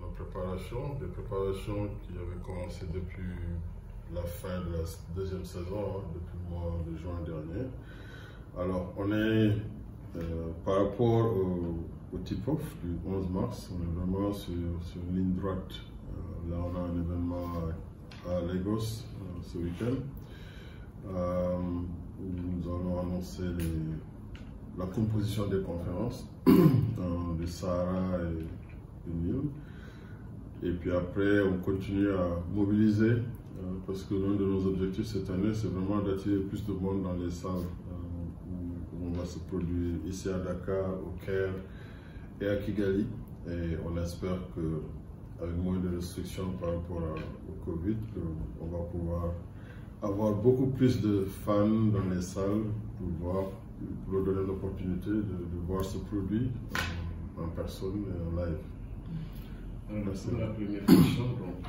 Nos préparations, des préparations qui avaient commencé depuis la fin de la deuxième saison, depuis le mois de juin dernier. Alors, on est, par rapport au tip-off du 11 mars, on est vraiment sur une ligne droite. Là, on a un événement à Lagos ce week-end. Nous allons annoncer la composition des conférences du Sahara et du Nil. Et puis après, on continue à mobiliser parce que l'un de nos objectifs cette année, c'est vraiment d'attirer plus de monde dans les salles où on va se produire ici à Dakar, au Caire et à Kigali. Et on espère qu'avec moins de restrictions par rapport au Covid, on va pouvoir avoir beaucoup plus de fans dans les salles pour leur donner l'opportunité de voir ce produit en personne et en live. Pour la première question, donc,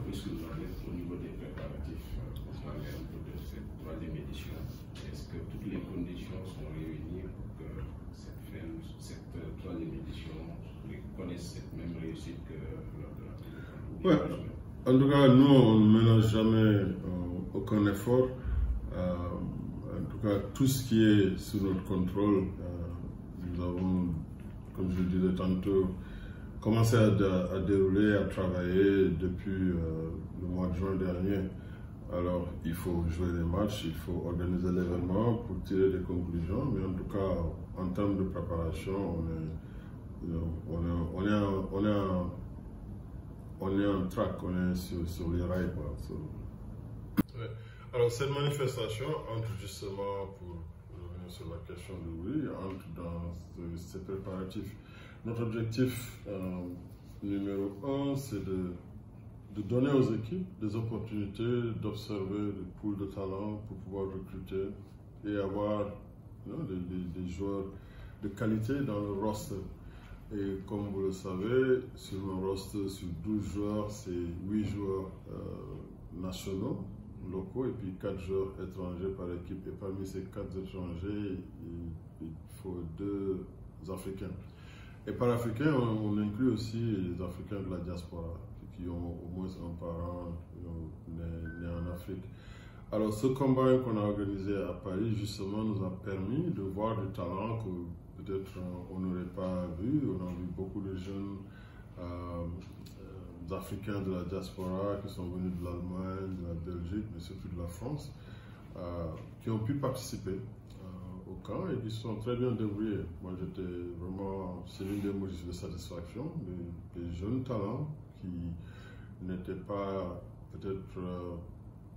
est-ce que vous en êtes au niveau des préparatifs pour parler un peu de cette troisième édition? Est-ce que toutes les conditions sont réunies pour que cette troisième édition connaisse cette même réussite que lors de la première? Ouais. En tout cas, nous, on ne ménage jamais aucun effort. En tout cas, tout ce qui est sous notre contrôle, nous avons, comme je le disais tantôt, commencé à dérouler, à travailler depuis le mois de juin dernier. Alors, il faut jouer les matchs, il faut organiser l'événement pour tirer des conclusions. Mais en tout cas, en termes de préparation, on est en track, on est sur les rails. Ouais. Alors, cette manifestation entre justement, pour revenir sur la question de Louis, entre dans ces préparatifs. Notre objectif numéro 1, c'est de donner aux équipes des opportunités d'observer des pools de talents pour pouvoir recruter et avoir des joueurs de qualité dans le roster. Et comme vous le savez, sur le roster, sur 12 joueurs, c'est 8 joueurs nationaux, locaux, et puis 4 joueurs étrangers par équipe. Et parmi ces 4 étrangers, il faut 2 Africains. Et par Africains, on inclut aussi les Africains de la diaspora, qui ont au moins un parent né en Afrique. Alors ce combat qu'on a organisé à Paris, justement, nous a permis de voir des talents que peut-être on n'aurait pas vu. On a vu beaucoup de jeunes Africains de la diaspora qui sont venus de l'Allemagne, de la Belgique, mais surtout de la France, qui ont pu participer au camp et qui sont très bien débrouillés. Moi, j'étais vraiment, c'est l'une des motifs de satisfaction, des jeunes talents qui n'étaient pas, peut-être,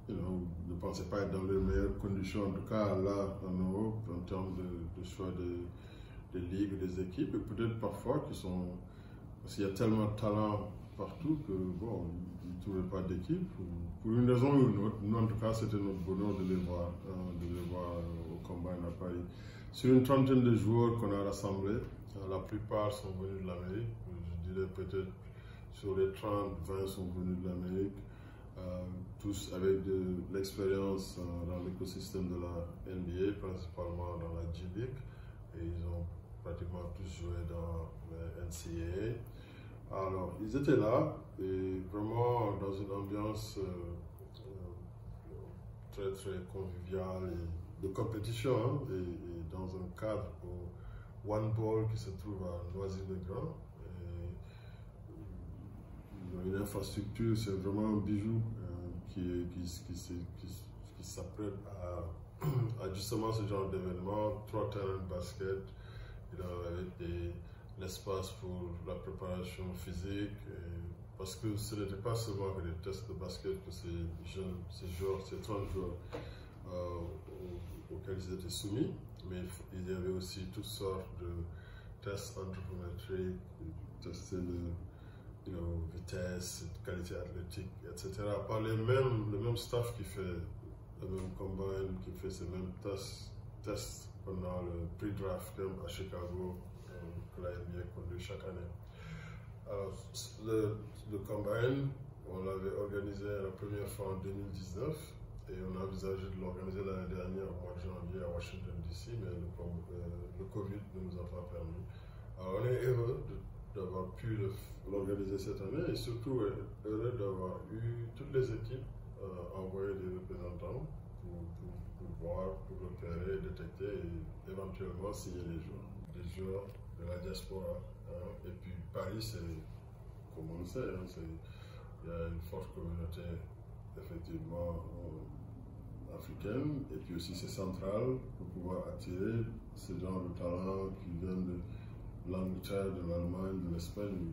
ne pensaient pas être dans les meilleures conditions, en tout cas là en Europe, en termes de choix des ligues, des équipes, et peut-être parfois qui sont, parce qu'il y a tellement de talent partout que bon, ils ne trouvaient pas d'équipe, pour une raison ou une autre. Nous, en tout cas, c'était notre bonheur de les voir au Combine à Paris. Sur une trentaine de joueurs qu'on a rassemblés, la plupart sont venus de l'Amérique. Je dirais peut-être sur les 30, 20 sont venus de l'Amérique, tous avec de l'expérience dans l'écosystème de la NBA, principalement dans la G-League, et ils ont pratiquement tous joué dans la NCAA. Alors, ils étaient là, et vraiment dans une ambiance très très conviviale et de compétition, hein, et dans un cadre au One Ball qui se trouve à Noisy-le-Grand. Une infrastructure, c'est vraiment un bijou qui s'apprête à justement ce genre d'événement. 3 terrains de basket, avec l'espace pour la préparation physique, parce que ce n'était pas seulement que des tests de basket que ces joueurs, ces 30 joueurs auxquels ils étaient soumis, mais il y avait aussi toutes sortes de tests anthropométriques, tester vitesse, qualité athlétique, etc. Par le même staff qui fait le même combine, qui fait ces mêmes tests pendant le pre-draft camp à Chicago, que la NBA conduit chaque année. Alors, le combine, on l'avait organisé la première fois en 2019, Et on a envisagé de l'organiser l'année dernière au mois de janvier à Washington DC, mais le Covid ne nous a pas permis. Alors on est heureux d'avoir pu l'organiser cette année et surtout heureux d'avoir eu toutes les équipes envoyer des représentants pour voir, pour repérer, détecter et éventuellement signer les joueurs. Des joueurs de la diaspora. Et puis Paris, c'est, comme on le sait, il y a une forte communauté effectivement africaine et puis aussi c'est central pour pouvoir attirer ce genre de talents qui viennent de l'Angleterre, de l'Allemagne, de l'Espagne,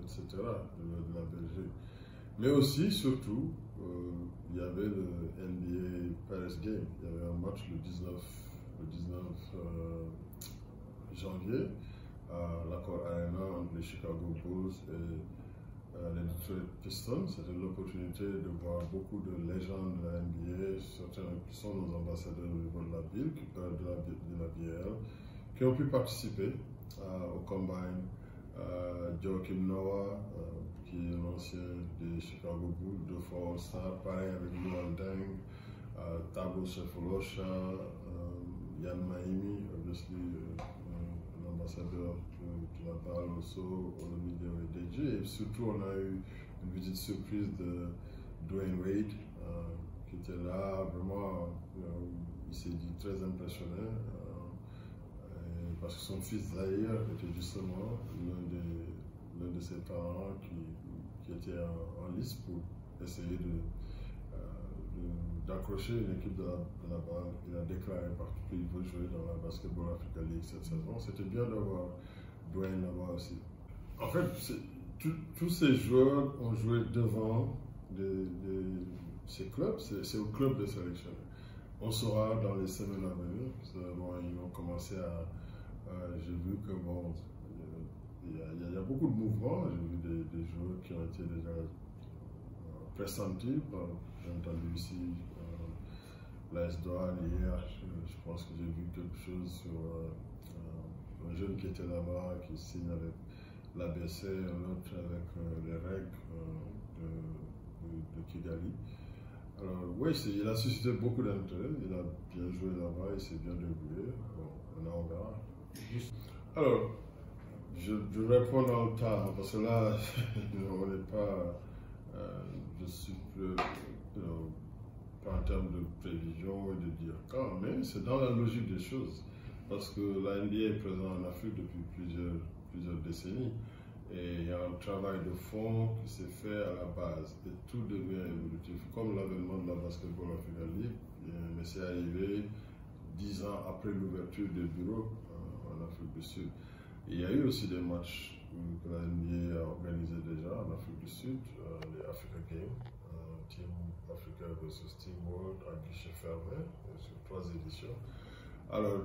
etc., de la Belgique. Mais aussi, surtout, il y avait le NBA Paris Game. Il y avait un match le 19 janvier à l'Accor Arena entre les Chicago Bulls et les Detroit Pistons. C'était l'opportunité de voir beaucoup de légendes de la NBA, certains qui sont nos ambassadeurs au niveau de la ville, de la BL, qui ont pu participer au Combine. Joakim Noah, qui est l'ancien des Chicago Bulls, 2 fois All-Star, pareil avec Luol Deng, Thabo Sefolosha, Yann Maimi, obviously l'ambassadeur de la balle aussi, Olomide Oyedeji, et surtout on a eu une visite surprise de Dwayne Wade, qui était là, vraiment, il s'est dit très impressionné. Parce que son fils Zahir était justement l'un de ses parents qui était en lice pour essayer d'accrocher une équipe de la balle. Il a déclaré partout qu'il veut jouer dans la Basketball Africa League cette saison. C'était bien d'avoir Dwayne là-bas aussi. En fait, tous ces joueurs ont joué devant ces clubs, c'est au club de sélectionner. On saura dans les semaines à venir, ils vont commencer à... j'ai vu que bon, il y a beaucoup de mouvements. J'ai vu des joueurs qui ont été déjà pressentis. J'ai entendu ici l'AS Douanes hier. Je pense que j'ai vu quelque chose sur un jeune qui était là-bas, qui signe avec l'ABC, un autre avec les REG de Kigali. Alors, oui, il a suscité beaucoup d'intérêt. Il a bien joué là-bas, il s'est bien débrouillé. Bon, maintenant on verra. Alors, je réponds dans le tas, parce que là, on n'est pas, je suis pas en termes de prévision et de dire quand, mais c'est dans la logique des choses, parce que la NBA est présente en Afrique depuis plusieurs décennies, et il y a un travail de fond qui s'est fait à la base, et tout devient évolutif, comme l'avènement de la Basketball Africa League, mais c'est arrivé 10 ans après l'ouverture des bureaux en Afrique du Sud. Il y a eu aussi des matchs que la NBA a organisés déjà en Afrique du Sud, les Africa Games, Team Africa versus Team World à guichet fermé, sur 3 éditions. Alors,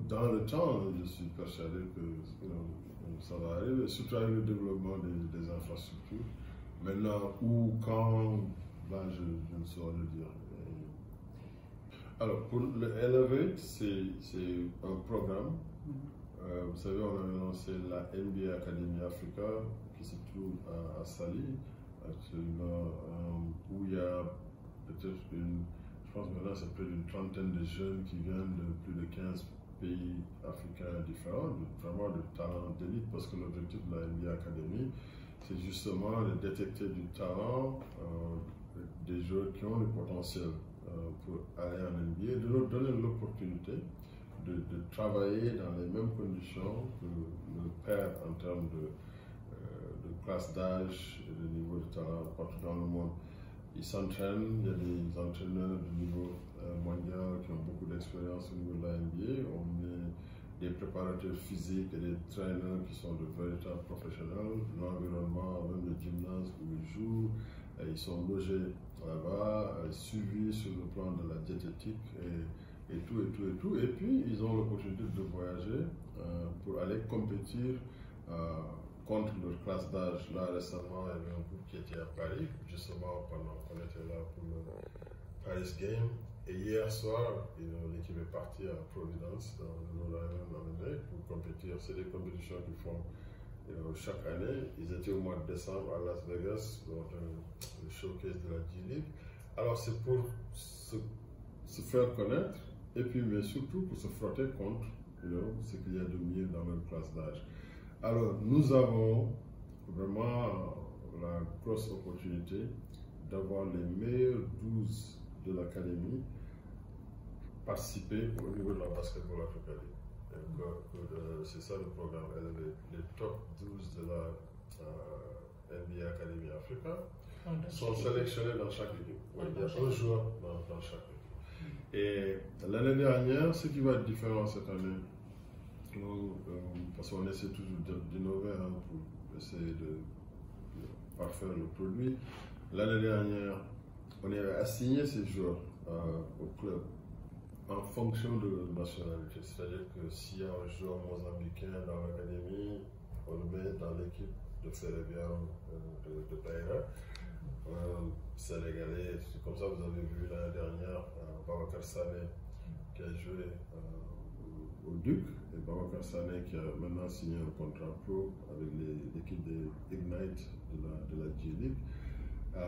dans le temps, je suis persuadé que ça va arriver, surtout avec le développement des infrastructures. Maintenant, où, quand, là, je ne saurais le dire. Alors, pour le Elevate, c'est un programme. Vous savez, on avait lancé la NBA Academy Africa qui se trouve à Saly, actuellement, où il y a peut-être je pense maintenant c'est près d'une trentaine de jeunes qui viennent de plus de 15 pays africains différents, vraiment de talents d'élite, parce que l'objectif de la NBA Academy, c'est justement de détecter du talent, des joueurs qui ont le potentiel pour aller en NBA, de leur donner l'opportunité de travailler dans les mêmes conditions que le père en termes de classe d'âge et de niveau de talent partout dans le monde. Ils s'entraînent, il y a des entraîneurs de niveau mondial qui ont beaucoup d'expérience au niveau de la NBA. On met des préparateurs physiques et des traîneurs qui sont de véritables professionnels. L'environnement, même le gymnase où ils jouent, ils sont logés là-bas, suivis sur le plan de la diététique et tout. Et puis, ils ont l'opportunité de voyager pour aller compétir contre leur classe d'âge. Là, récemment, il y avait un groupe qui était à Paris, justement pendant qu'on était là pour le Paris Game. Et hier soir, l'équipe est partie à Providence, dans le Rhode Island, en Amérique, pour compétir. C'est des compétitions qu'ils font chaque année. Ils étaient au mois de décembre à Las Vegas, dans le showcase de la G-League. Alors c'est pour se faire connaître et puis mais surtout pour se frotter contre ce qu'il y a de mieux dans leur classe d'âge. Alors nous avons vraiment la grosse opportunité d'avoir les meilleurs 12 de l'académie participer au niveau de la basketball africaine. C'est ça le programme. Les top 12 de la NBA Academy Africa sont sélectionnés dans chaque équipe. Oui, il y a un joueur dans chaque équipe. Et l'année dernière, ce qui va être différent cette année, parce qu'on essaie toujours d'innover pour essayer de parfaire le produit. L'année dernière, on avait assigné ces joueurs au club en fonction de leur nationalité. C'est-à-dire que s'il y a un joueur mozambicain dans l'académie, on le met dans l'équipe de Férébian de Païra. Sénégalais, c'est comme ça, vous avez vu l'année dernière Babacar Sané qui a joué au Duc, et Babacar Sané qui a maintenant signé un contrat pro avec l'équipe de Ignite de la G-League.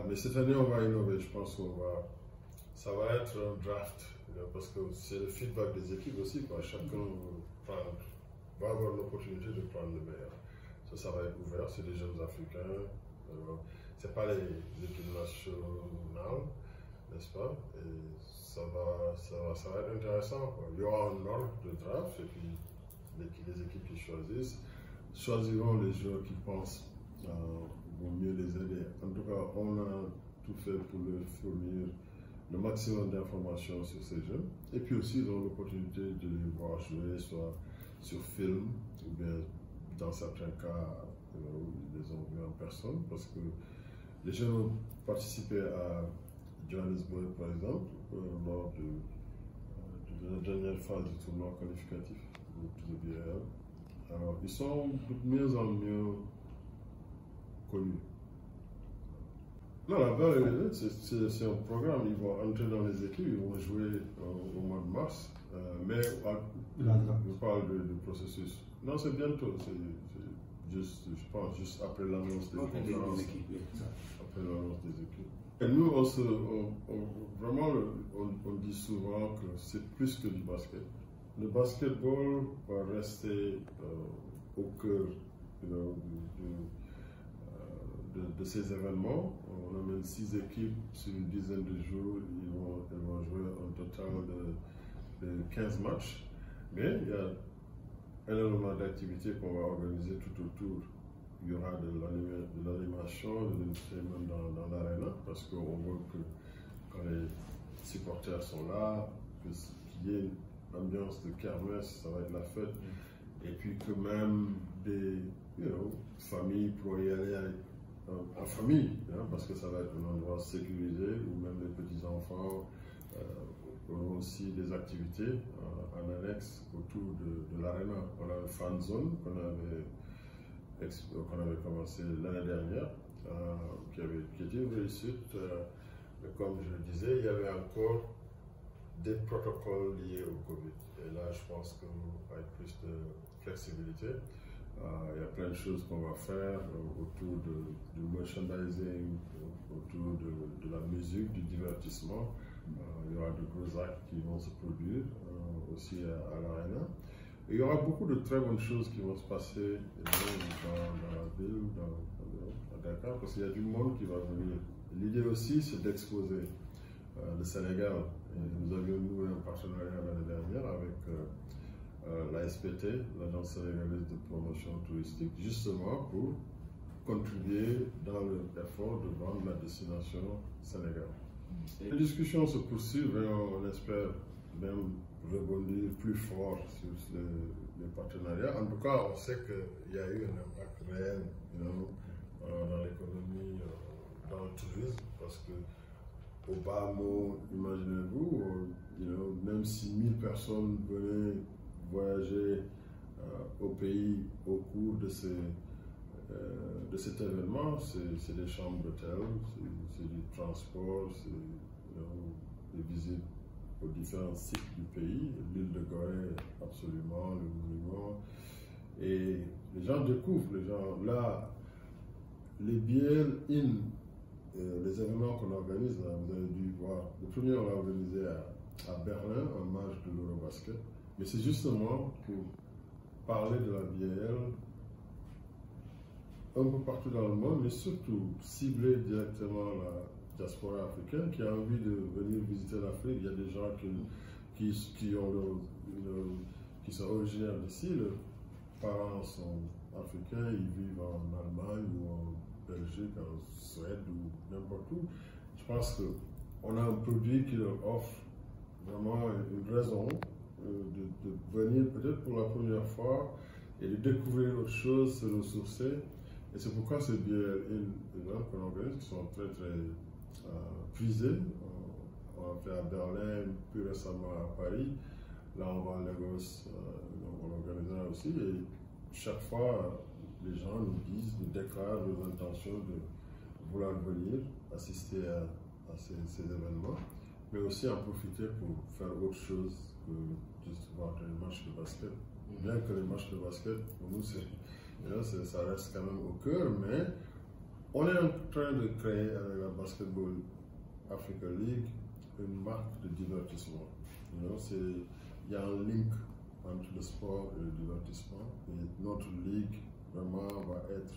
Mais cette année, on va innover. Je pense ça va être un draft, parce que c'est le feedback des équipes aussi. Chacun va avoir l'opportunité de prendre le meilleur. Ça va être ouvert, c'est des jeunes Africains. Ce n'est pas les équipes nationales, n'est-ce pas? Et ça va être intéressant. Il y aura un ordre de draft, et puis les équipes qui choisiront les joueurs qui pensent vont mieux les aider. En tout cas, on a tout fait pour leur fournir le maximum d'informations sur ces jeunes. Et puis aussi, ils ont l'opportunité de les voir jouer, soit sur film, ou bien dans certains cas, ils les ont vus en personne, parce que les jeunes ont participé à Johannesburg, par exemple, lors de la dernière phase du tournoi qualificatif de BAL. Alors, ils sont de mieux en mieux connus. Non, la balle, c'est un programme. Ils vont entrer dans les équipes, ils vont jouer au mois de mars. Mais je parle du processus. Non, c'est bientôt. C'est juste, je pense, juste après l'annonce des conférences. Après l'annonce des équipes. Et nous, vraiment, on dit souvent que c'est plus que du basket. Le basketball va rester au cœur de ces événements. On amène 6 équipes sur une dizaine de jours. Elles vont jouer un total de 15 matchs. Mais il y a énormément d'activités qu'on va organiser tout autour. Il y aura de l'animation, de l'entertainment dans l'aréna, parce qu'on veut que quand les supporters sont là, qu'il y ait une ambiance de kermesse, ça va être la fête. Et puis que même des familles pourront y aller en famille, parce que ça va être un endroit sécurisé où même les petits-enfants auront aussi des activités en annexe autour de l'aréna. On a une fan zone qu'on avait commencé l'année dernière, qui était une réussite. Mais comme je le disais, il y avait encore des protocoles liés au Covid. Et là, je pense qu'avec plus de flexibilité, il y a plein de choses qu'on va faire autour du merchandising, autour de la musique, du divertissement. Il y aura de gros actes qui vont se produire aussi à l'aréna. Et il y aura beaucoup de très bonnes choses qui vont se passer dans la ville, à Dakar, parce qu'il y a du monde qui va venir. L'idée aussi, c'est d'exposer le Sénégal. Et nous avions noué un partenariat l'année dernière avec la SPT, l'Agence sénégalaise de promotion touristique, justement pour contribuer dans l'effort de vendre la destination Sénégal. Les discussions se poursuivent et on espère même rebondir plus fort sur les partenariats. En tout cas, on sait qu'il y a eu un impact réel dans l'économie, dans le tourisme, parce que au bas mot, imaginez-vous, même si 1000 personnes venaient voyager au pays au cours de cet événement, c'est des chambres d'hôtel, c'est du transport, c'est des visites aux différents sites du pays, l'île de Gorée, absolument, le monument. Et les gens découvrent, là, les billets in les événements qu'on organise, là, vous avez dû voir. Le premier, on l'a organisé à Berlin, un match de l'Eurobasket. Mais c'est justement pour parler de la BAL un peu partout dans le monde, mais surtout cibler directement la diaspora africaine qui a envie de venir visiter l'Afrique. Il y a des gens qui sont originaires d'ici, leurs parents sont africains, ils vivent en Allemagne ou en Belgique, en Suède ou n'importe où. Je pense qu'on a un produit qui leur offre vraiment une raison de venir peut-être pour la première fois et de découvrir autre chose, se ressourcer. Et c'est pourquoi ces bières qu'on organise, qui sont très très prisées. On l'a fait à Berlin, plus récemment à Paris. Là, on va à Lagos, on l'organisera aussi. Et chaque fois, les gens nous disent, nous déclarent leurs intentions de vouloir venir assister à ces événements, mais aussi en profiter pour faire autre chose que juste voir des matchs de basket. Bien que les matchs de basket, pour nous, ça reste quand même au cœur, mais on est en train de créer avec la Basketball Africa League une marque de divertissement. Il y a un link entre le sport et le divertissement, et notre ligue vraiment va être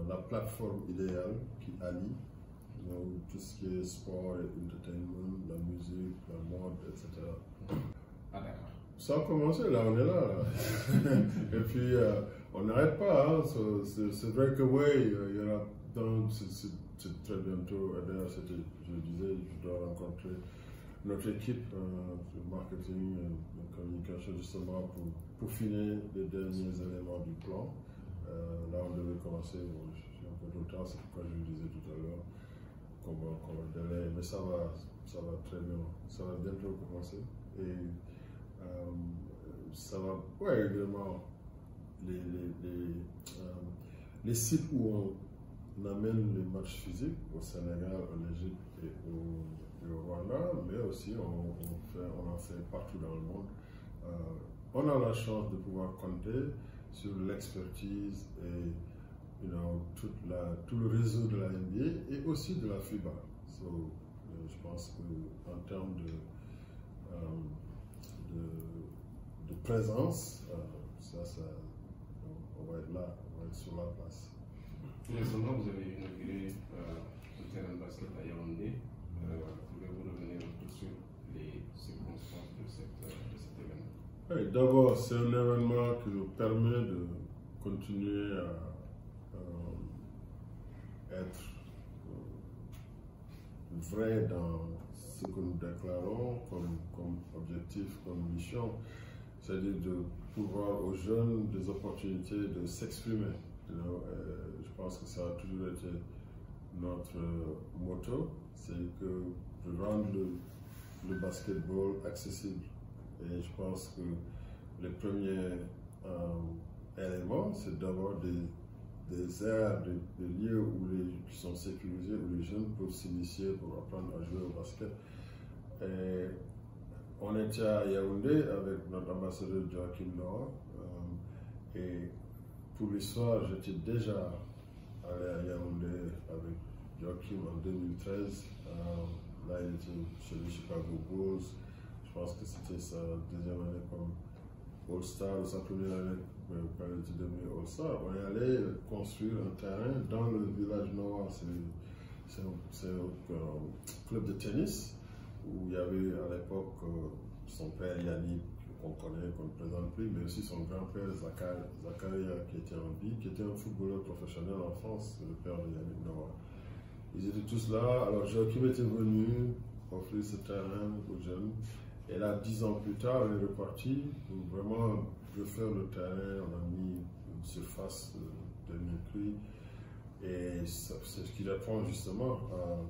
la plateforme idéale qui allie tout ce qui est sport et entertainment, la musique, la mode, etc. Ah d'accord. Ça a commencé, là on est là. Et puis on n'arrête pas. Hein. C'est vrai que oui, il y aura c'est très bientôt. D'ailleurs, je disais, je dois rencontrer notre équipe de marketing et de communication justement pour peaufiner les derniers éléments du plan. Là on devait commencer, bon, je suis un peu trop tard, c'est pourquoi je le disais tout à l'heure, qu'on va délai, mais ça va très bien, ça va bientôt commencer. Et ça va, ouais, évidemment, les sites où on amène les matchs physiques au Sénégal, en Égypte et au Rwanda, mais aussi on en fait partout dans le monde. On a la chance de pouvoir compter sur l'expertise et tout le réseau de la NBA et aussi de la FIBA. Je pense qu'en termes de présence, on va être là, on va être sur la place. Récemment, vous avez inauguré le terrain de basket à Yaoundé. Pouvez-vous revenir un peu sur les circonstances de cet événement? Oui, d'abord, c'est un événement qui nous permet de continuer à être vrai dans ce que nous déclarons comme objectif, comme mission, c'est-à-dire de pouvoir aux jeunes des opportunités de s'exprimer. Je pense que ça a toujours été notre motto, c'est de rendre le basketball accessible. Et je pense que les premiers éléments, c'est d'avoir des aires, des lieux qui sont sécurisés, où les jeunes peuvent s'initier pour apprendre à jouer au basket. Et on était à Yaoundé avec notre ambassadeur Joachim Noah. Et pour l'histoire, j'étais déjà allé à Yaoundé avec Joachim en 2013. Là, il était chez les Chicago Bulls. Je pense que c'était sa deuxième année comme All-Star, ou sa première année quand il était devenu All-Star. On est allé construire un terrain dans le village Noah. C'est un club de tennis où il y avait à l'époque son père Yannick, qu'on connaît, qu'on ne présente plus, mais aussi son grand-père Zakaria qui était en vie, qui était un footballeur professionnel en France, le père de Yannick Noah. Ils étaient tous là. Alors Joachim était venu offrir ce terrain aux jeunes. Et là, 10 ans plus tard, on est reparti pour vraiment refaire le terrain. On a mis une surface de nucléaire. Et c'est ce qui répond justement à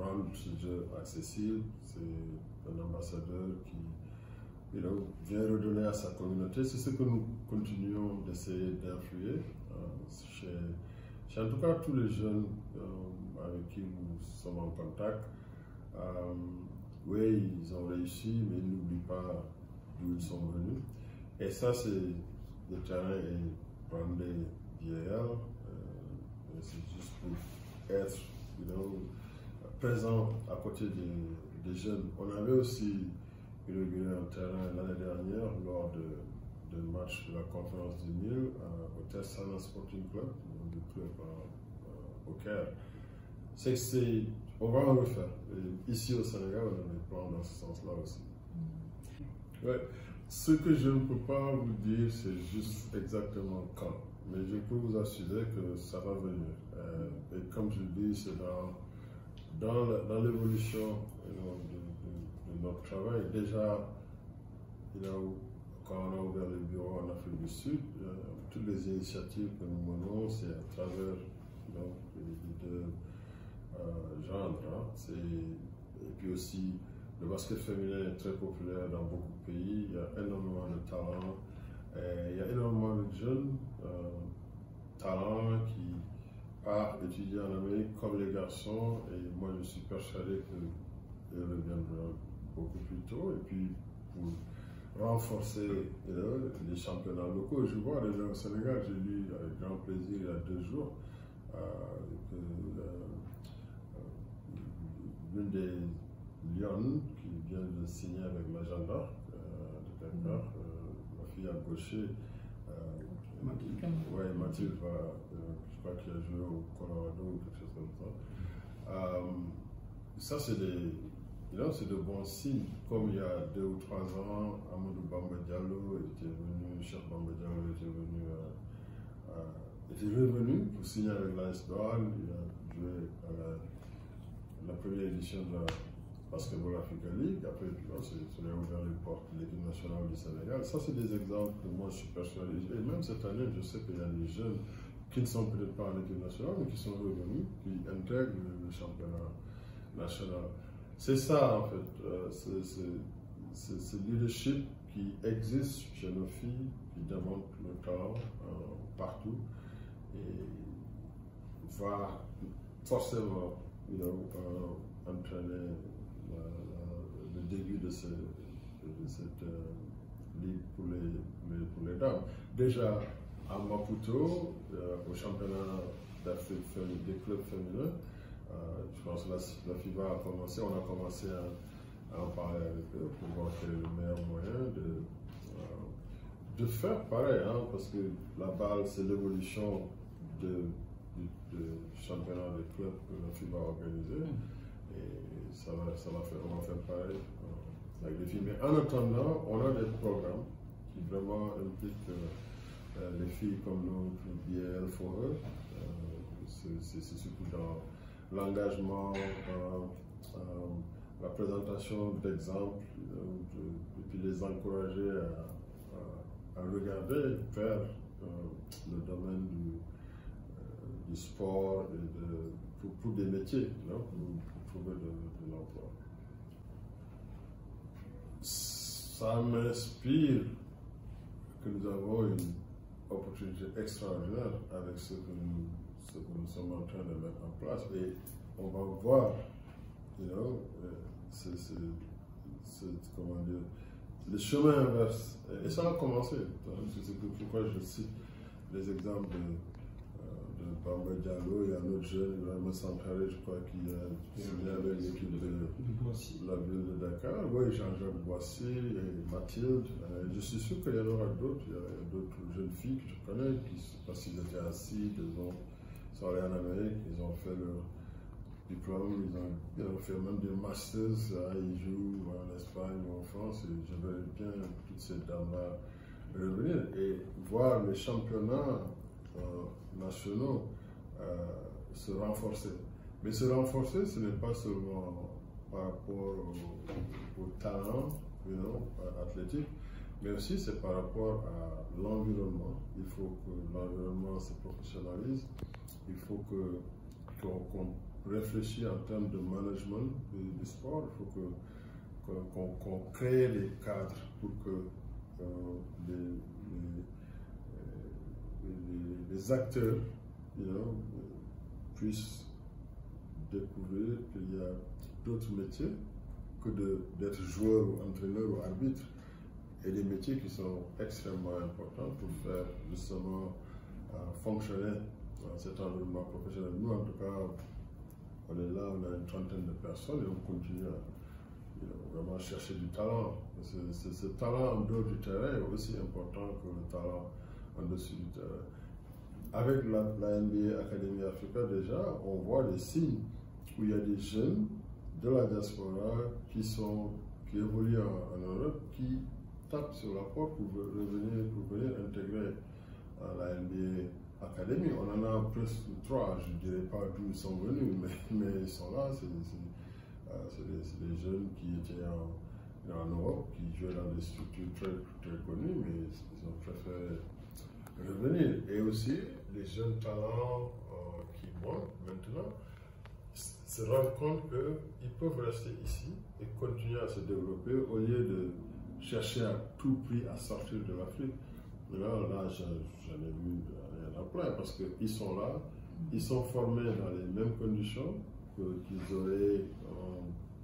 rendre ce jeu accessible. C'est un ambassadeur qui vient redonner à sa communauté. C'est ce que nous continuons d'essayer d'influer chez en tout cas tous les jeunes avec qui nous sommes en contact. Oui, ils ont réussi, mais ils n'oublient pas d'où ils sont venus. Et ça, c'est le terrain est brandé DAL. mais c'est juste pour être présent à côté des jeunes. On avait aussi inauguré un terrain l'année dernière lors de match de la conférence du Nil au Tersana Sporting Club, du club au Caire. On va en refaire. Et ici au Sénégal, on a des plans dans ce sens-là aussi. Ouais. Ce que je ne peux pas vous dire, c'est juste exactement quand. Mais je peux vous assurer que ça va venir. Et comme je dis, c'est dans l'évolution de notre travail. Déjà, quand on a ouvert le bureau en Afrique du Sud, toutes les initiatives que nous menons, c'est à travers les deux genres. Hein. Et puis aussi, le basket féminin est très populaire dans beaucoup de pays. Il y a énormément de talents. Il y a énormément de jeunes talents qui partent étudier en Amérique comme les garçons. Et moi, je suis persuadé qu'ils reviendront beaucoup plus tôt. Et puis, pour renforcer les championnats locaux, je vois déjà au Sénégal, j'ai lu avec grand plaisir il y a 2 jours que l'une des Lyon qui vient de signer avec l'agenda de Dakar, ma fille à gaucher, Mathilde, je crois qu'il a joué au Colorado ou quelque chose comme ça. Ça, c'est de bons signes. Comme il y a 2 ou 3 ans, Amadou Bamba Diallo était venu, Cheikh Bamba Diallo était revenu pour signer avec l'AS Douanes. Il a joué à la première édition de la Basketball Africa League. Après, ça a ouvert les portes de l'équipe nationale du Sénégal. Ça, c'est des exemples que moi, je suis persuadé. Et même cette année, je sais qu'il y a des jeunes qui ne sont peut-être pas en équipe nationale, mais qui sont revenus, qui intègrent le championnat national. C'est ça, en fait. C'est ce leadership qui existe chez nos filles, qui démontre le talent partout, et va forcément entraîner le début de cette ligue pour les dames. Déjà à Maputo, au championnat d'Afrique des clubs féminins, je pense que la FIBA a commencé, on a commencé à en parler avec eux pour voir quel est le meilleur moyen de faire pareil, hein, parce que la balle, c'est l'évolution du championnat des clubs que la FIBA a organisé. Et on va faire pareil avec les filles. Mais en attendant, on a des programmes qui vraiment impliquent les filles comme notre BL for eux. C'est surtout dans l'engagement, la présentation d'exemples, et puis les encourager à regarder vers le domaine du sport et pour des métiers, pour trouver de l'emploi. Ça m'inspire que nous avons une opportunité extraordinaire avec ce que nous sommes en train de mettre en place. Et on va voir, comment dire, le chemin inverse. Et ça a commencé. C'est pourquoi je cite les exemples de Bamba Diallo. Il y a un autre jeune, Ibrahima Sankaré, je crois, qui a signé avec l'équipe de la ville de Dakar. Oui, Jean-Jacques Boissy et Mathilde. Je suis sûr qu'il y en aura d'autres. Il y a d'autres jeunes filles que je connais qui, parce qu'ils étaient assis, ils sont allés en Amérique, ils ont fait leur diplôme, ils ont fait même des masters, ils jouent en Espagne ou en France. Et je verrais bien toutes ces dames-là revenir et voir les championnats nationaux se renforcer. Mais se renforcer, ce n'est pas seulement par rapport au talent athlétique, mais aussi c'est par rapport à l'environnement. Il faut que l'environnement se professionnalise, il faut qu'on réfléchisse en termes de management du sport, il faut qu'on crée les cadres pour que les acteurs puissent découvrir qu'il y a d'autres métiers que d'être joueur ou entraîneur ou arbitre, et des métiers qui sont extrêmement importants pour faire justement fonctionner cet environnement professionnel. Nous, en tout cas, on est là, on a une trentaine de personnes et on continue à vraiment chercher du talent. Ce talent en dehors du terrain est aussi important que le talent en dessous du terrain. Avec la NBA Academy Africa, déjà, on voit des signes où il y a des jeunes de la diaspora qui évoluent en Europe, qui tapent sur la porte pour venir intégrer la NBA Academy. On en a presque 3, je ne dirais pas d'où ils sont venus, mais ils sont là. C'est des jeunes qui étaient en Europe, qui jouaient dans des structures très connues, mais ils ont préféré revenir. Et aussi, les jeunes talents qui montent maintenant se rendent compte qu'ils peuvent rester ici et continuer à se développer au lieu de chercher à tout prix à sortir de l'Afrique. Là, j'en ai vu en plein parce qu'ils sont là, ils sont formés dans les mêmes conditions qu'ils auraient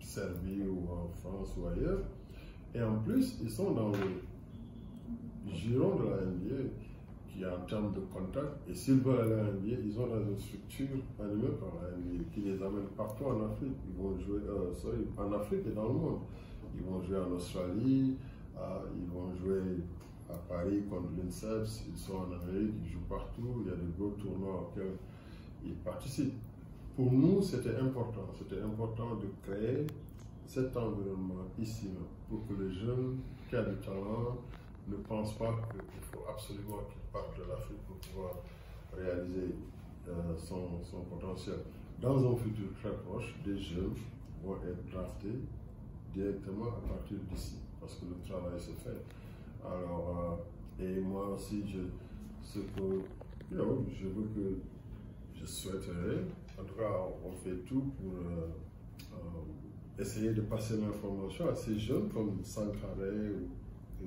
servi ou en France ou ailleurs. Et en plus, ils sont dans le giron de la NBA qui en termes de contact. Et s'ils veulent aller à la NBA, ils sont dans une structure animée par la NBA qui les amène partout en Afrique. Ils vont jouer en Afrique et dans le monde. Ils vont jouer en Australie, ils vont jouer à Paris contre l'INSEPS, ils sont en Amérique, ils jouent partout. Il y a de gros tournois auxquels ils participent. Pour nous, c'était important de créer cet environnement ici pour que les jeunes qui ont du talent ne pensent pas qu'il faut absolument qu'ils partent de l'Afrique pour pouvoir réaliser son potentiel. Dans un futur très proche, des jeunes vont être draftés directement à partir d'ici, parce que le travail se fait. Alors, et moi aussi, je souhaiterais, en tout cas, on fait tout pour essayer de passer l'information à ces jeunes comme Sankharé ou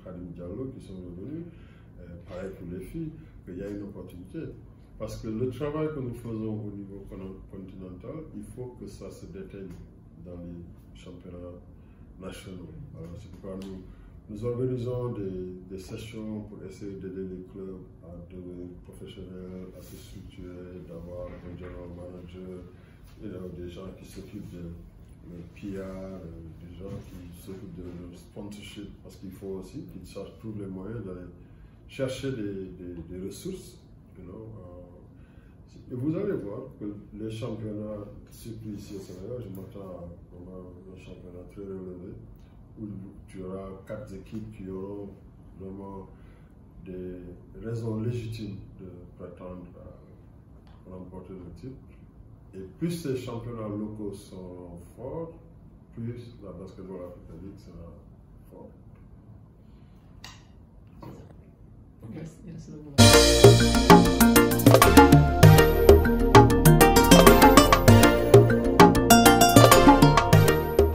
Khadim Diallo qui sont revenus, pareil pour les filles, qu'il y a une opportunité. Parce que le travail que nous faisons au niveau continental, il faut que ça se déteigne dans les championnats nationaux. C'est pourquoi nous organisons des sessions pour essayer d'aider les clubs à devenir professionnels, à se structurer, d'avoir un general manager, des gens qui s'occupent de PR, des gens qui s'occupent de sponsorship, parce qu'il faut aussi qu'ils trouvent les moyens d'aller chercher des ressources. Et vous allez voir que les championnats, surtout ici au Sénégal, je m'attends à un championnat très relevé, où tu auras 4 équipes qui auront vraiment des raisons légitimes de prétendre à remporter le titre. Et plus ces championnats locaux sont forts, plus la Basketball Africa League sera forte.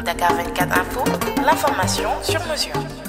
Dakar 24 Info, l'information sur mesure.